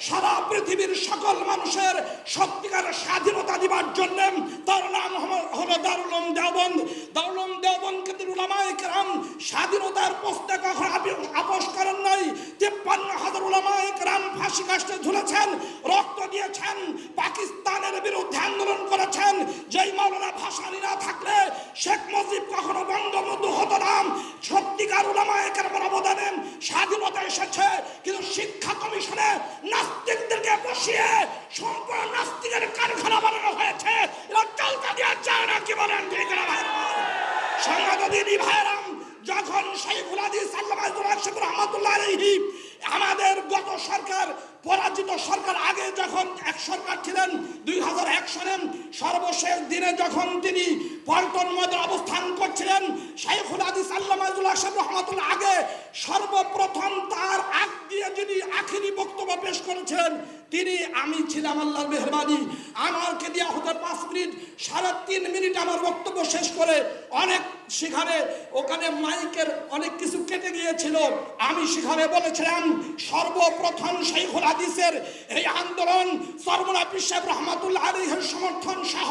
সারা পৃথিবীর সকল মানুষের সত্যিকার স্বাধীনতা দিবার জন্য। তার নাম হলো দারুল উলুম দেওবন্দ। দারুল উলুম দেওবন্দ কেন্দ্রের উলামায়ে কেরাম স্বাধীনতার প্রশ্নে কখনো আপোষ করেন নাই। 53,000 উলামায়ে কেরাম ফাঁসি কাস্টে ঝুলেছেন, রক্ত দিয়েছেন, পাকিস্তানের বিরুদ্ধে আন্দোলন করেছেন। যেই মাওলানা ভাসানী না থাকলে শেখ মুজিব কখনো বঙ্গবন্ধু হতো না। সত্যিকার উলামায়ে কেরামের অবদানে স্বাধীনতা এসেছে। কিন্তু শিক্ষা কমিশনে নাস্তিকদেরকে বসিয়ে সম্পূর্ণ নাস্তিকের কারখানা বানানো হয়েছে। এরা চলতে দেওয়া যায় না, কি বলেন ঠিক না ভাই? সাংবাদিক ভাইরাম, যখন শাইখুল হাদিস আল্লামা রহমাতুল্লাহ আলাইহি আমাদের গত সরকার পরাজিত সরকার আগে যখন এক সরকার ছিলেন 2001 সালে সর্বশেষ দিনে যখন তিনি পল্টন ময়দানে অবস্থান করছিলেন, শাইখুল হাদিস আল্লামা রহমাতুল্লাহ আগে সর্বপ্রথম তার আগ দিয়ে যিনি আখিরি বক্তব্য পেশ করেছিলেন তিনি আমি ছিলাম। আল্লাহর মেহেরবানি, আমাকে দেওয়া হতো 5 মিনিট, 3.5 মিনিট আমার বক্তব্য শেষ করে অনেক সেখানে ওখানে মাইকের অনেক কিছু কেটে গিয়েছিল। আমি সেখানে বলেছিলাম সর্বপ্রথম শাইখুল হাদিসের এই আন্দোলন সরমুনা পীর সাহেব রহমাতুল্লাহ আলাইহির সমর্থন সহ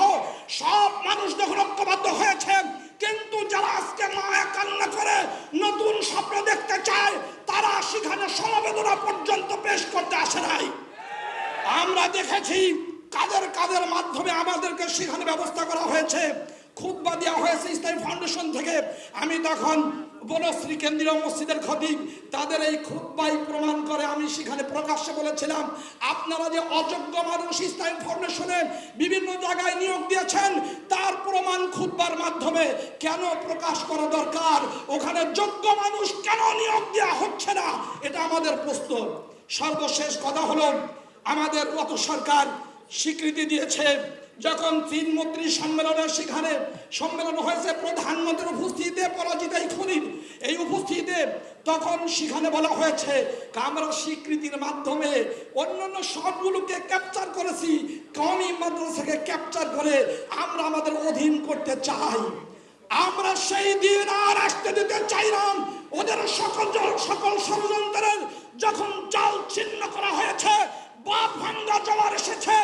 সব মানুষ যখন ঐক্যবদ্ধ হয়েছে, কিন্তু যারা আজকে মায়া কান্না করে নতুন স্বপ্ন দেখতে চায় তারা সেখানে সমবেদনা পর্যন্ত পেশ করতে আসে নাই। আমরা দেখেছি কাদের কাদের মাধ্যমে আমাদেরকে সেখানে ব্যবস্থা করা হয়েছে। খুতবা দেওয়া হয়েছে ইসলামী ফাউন্ডেশন থেকে। আমি তখন বনশ্রী কেন্দ্রীয় মসজিদের খতিব, তাদের এই খুতবাই প্রমাণ করে আমি সেখানে প্রকাশ্যে বলেছিলাম আপনারা যে অযোগ্য মানুষ ইসলামী ফাউন্ডেশনে বিভিন্ন জায়গায় নিয়োগ দিয়েছেন তার প্রমাণ খুতবার মাধ্যমে কেন প্রকাশ করা দরকার? ওখানে যোগ্য মানুষ কেন নিয়োগ দেওয়া হচ্ছে না? এটা আমাদের প্রশ্ন। সর্বশেষ কথা হলো আমাদের গত সরকার স্বীকৃতি দিয়েছে যখন 3 মন্ত্রী সম্মেলনের সেখানে সম্মেলন হয়েছে প্রধানমন্ত্রীর উপস্থিতিতে, পরাজিত এই খনির এই উপস্থিতিতে, তখন সেখানে বলা হয়েছে আমরা স্বীকৃতির মাধ্যমে অন্যান্য সবগুলোকে ক্যাপচার করেছি, কওমি মাদ্রাসাকে ক্যাপচার করে আমরা আমাদের অধীন করতে চাই। আমরা সেই দিন আর আসতে দিতে চাই না। ওদের সকল ষড়যন্ত্রের যখন জাল ছিন্ন করা হয়েছে, বাপ ভাঙ্গা জোয়ার এসেছে,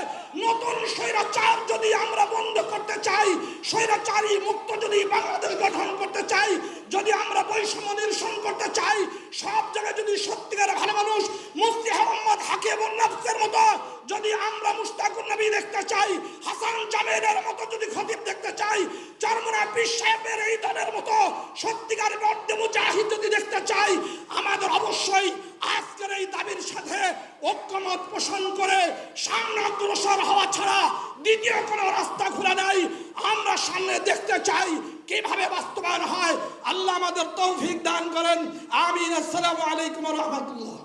নতুন স্বৈরাচার যদি আমরা বন্ধ করতে চাই, স্বৈরাচারী মুক্ত যদি বাংলাদেশ গঠন করতে চাই, যদি আমরা বৈষম্য নিরসন করতে চাই, সব জায়গায় যদি সত্যিকারের ভালো মানুষ মুফতি মোহাম্মদ হাকিমুন নাফসের মতো যদি আমরা মুশতাকুন নবী দেখতে চাই, হাসান জামিলের মতো যদি খতিব দেখতে চাই, চরমুনা পীর সাহেবের এই দলের মতো সত্যিকারের মধ্যে মুজাহিদ যদি দেখতে চাই, আমাদের অবশ্যই আজকের এই দাবির সাথে ঐক্যমত পোষণ করে সামনে অগ্রসর হওয়া ছাড়া দ্বিতীয় কোনো রাস্তা খোলা নাই। আমরা সামনে দেখতে চাই কিভাবে বাস্তবায়ন হয়। আল্লাহ আমাদের তৌফিক দান করেন। আমিন। আসসালামু আলাইকুম ওয়া রাহমাতুল্লাহ।